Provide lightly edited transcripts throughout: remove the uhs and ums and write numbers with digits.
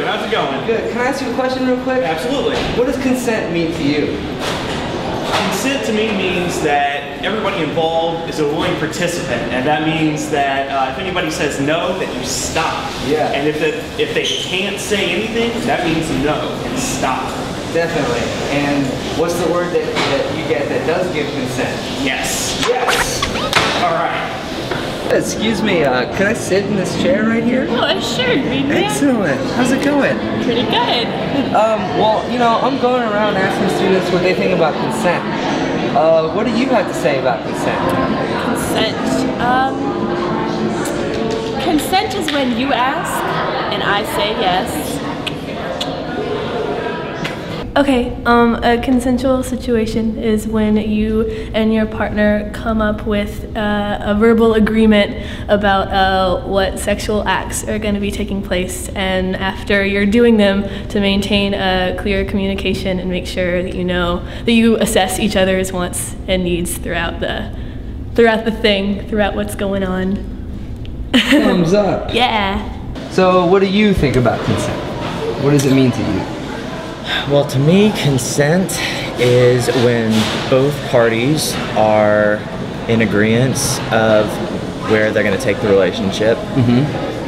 How's it going? Good. Can I ask you a question real quick? Absolutely. What does consent mean to you? Consent to me means that everybody involved is a willing participant, and that means that if anybody says no, that you stop. Yeah. And if they can't say anything, that means no, and stop. Definitely. And what's the word that you get that does give consent? Yes. Yes. All right. Excuse me, could I sit in this chair right here? Oh, sure, Greenman. Excellent. How's it going? Pretty good. Well, you know, I'm going around asking students what they think about consent. What do you have to say about consent? Consent. Consent is when you ask and I say yes. Okay, a consensual situation is when you and your partner come up with a verbal agreement about what sexual acts are going to be taking place, and after you're doing them, to maintain a clear communication and make sure that you know that you assess each other's wants and needs throughout what's going on. Thumbs up. Yeah. So what do you think about consent? What does it mean to you? Well, to me, consent is when both parties are in agreement of where they're going to take the relationship.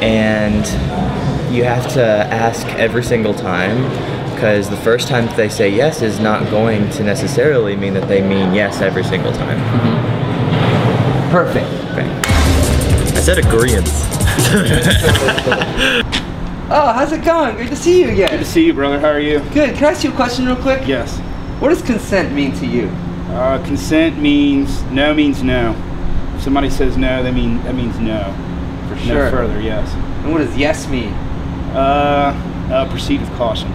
And you have to ask every single time, because the first time that they say yes is not going to necessarily mean that they mean yes every single time. Perfect. Okay. I said agreement. Oh, how's it going? Good to see you again. Good to see you, brother. How are you? Good. Can I ask you a question real quick? Yes. What does consent mean to you? Consent means no. If somebody says no, that means no. For sure. No further, yes. And what does yes mean? Proceed with caution.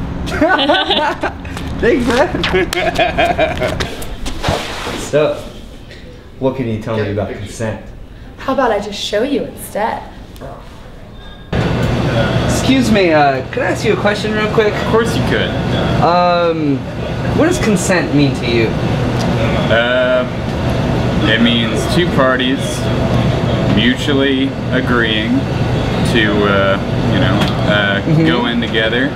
Thanks, man. So, what can you tell me about consent? How about I just show you instead? Excuse me, could I ask you a question real quick? Of course you could. What does consent mean to you? It means two parties mutually agreeing to, go in together.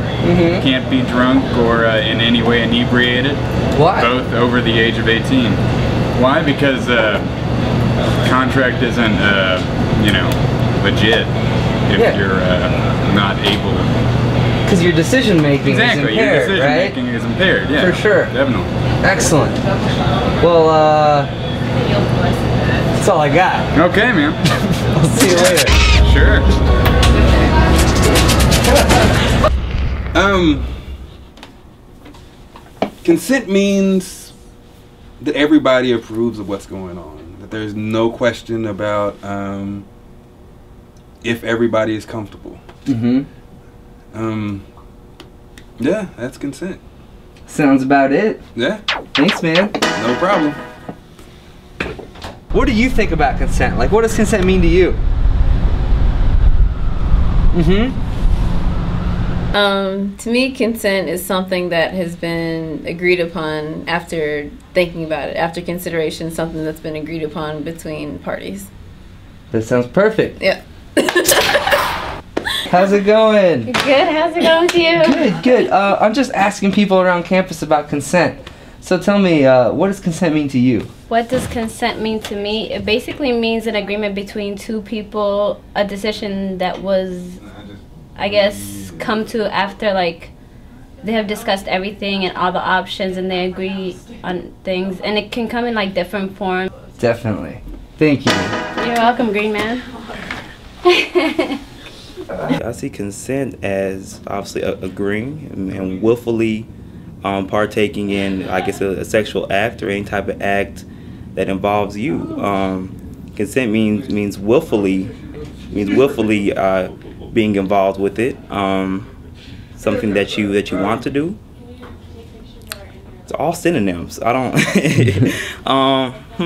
Can't be drunk or in any way inebriated. Why? Both over the age of 18. Why? Because contract isn't, legit if you're not able. Because your decision making is impaired, your decision right? making is impaired, yeah. For sure. Definitely. Excellent. Well, that's all I got. Okay, man. I'll see you later. Sure. Consent means that everybody approves of what's going on. That there's no question about if everybody is comfortable. Yeah, that's consent. Sounds about it. Yeah. Thanks, man. No problem. What do you think about consent? Like, what does consent mean to you? To me, consent is something that has been agreed upon after thinking about it, after consideration, something that's been agreed upon between parties. That sounds perfect. Yeah. How's it going? Good. How's it going with you? Good, good. I'm just asking people around campus about consent. So tell me, what does consent mean to you? What does consent mean to me? It basically means an agreement between two people, a decision that was, I guess, come to after, like, they have discussed everything and all the options and they agree on things. And it can come in, like, different forms. Definitely. Thank you. You're welcome, Greenman. I see consent as obviously agreeing and willfully partaking in, I guess, a sexual act or any type of act that involves you. Consent means willfully being involved with it. Something that you want to do. It's all synonyms. I don't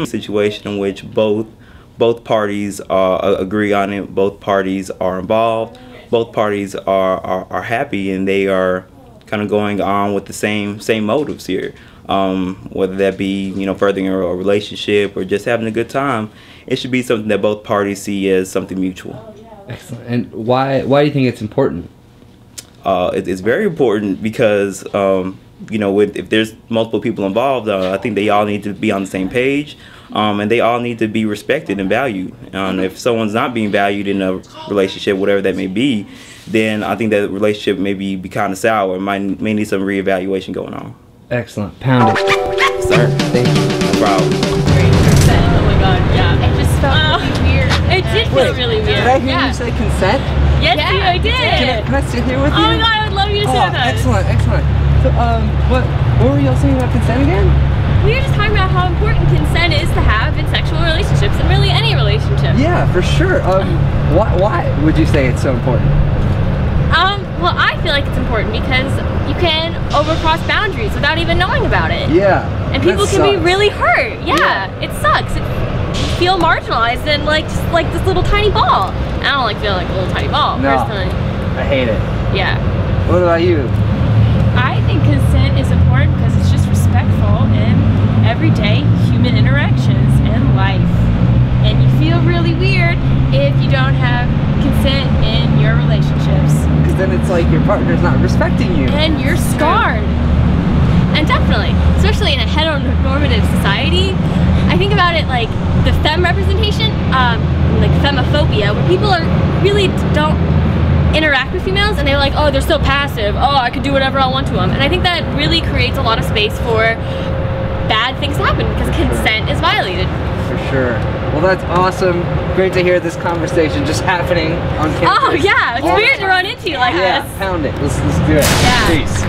situation in which both parties agree on it, both parties are involved, both parties are happy, and they are kind of going on with the same motives here. whether that be, you know, furthering a relationship or just having a good time. It should be something that both parties see as something mutual. Excellent. And why do you think it's important? It's very important because, you know, if there's multiple people involved, I think they all need to be on the same page, and they all need to be respected and valued. If someone's not being valued in a relationship, whatever that may be, then I think that relationship may be kind of sour. May need some reevaluation going on. Excellent. Pound it. Sir. Thank you. No problem. Oh my god, yeah. It just felt really weird. It did feel really weird. Did I hear you say consent? Yes, I did. Can I sit here with you? Oh my god, I would love you to say that. Excellent, excellent. So, what were y'all saying about consent again? We were just talking about how important consent is to have in sexual relationships and really any relationship. Yeah, for sure. Why would you say it's so important? Well, I feel like it's important because you can overcross boundaries without even knowing about it. Yeah. And people can be really hurt. Yeah, it sucks. You feel marginalized and just like this little tiny ball. I don't like feeling like a little tiny ball, personally. I hate it. Yeah. What about you? I think consent is important because it's just respectful in everyday human interactions and life. And you feel really weird if you don't have consent in your relationships. Because then it's like your partner's not respecting you. And you're scarred. And definitely, especially in a heteronormative society, I think about it like the femme representation, like femophobia, where people really don't interact with females and they're like, oh, they're so passive, oh, I can do whatever I want to them. And I think that really creates a lot of space for bad things to happen because consent is violated. For sure. Well, that's awesome. Great to hear this conversation just happening on campus. Oh yeah, it's weird to run into you like this. Yeah, pound it. Let's do it. Yeah. Peace.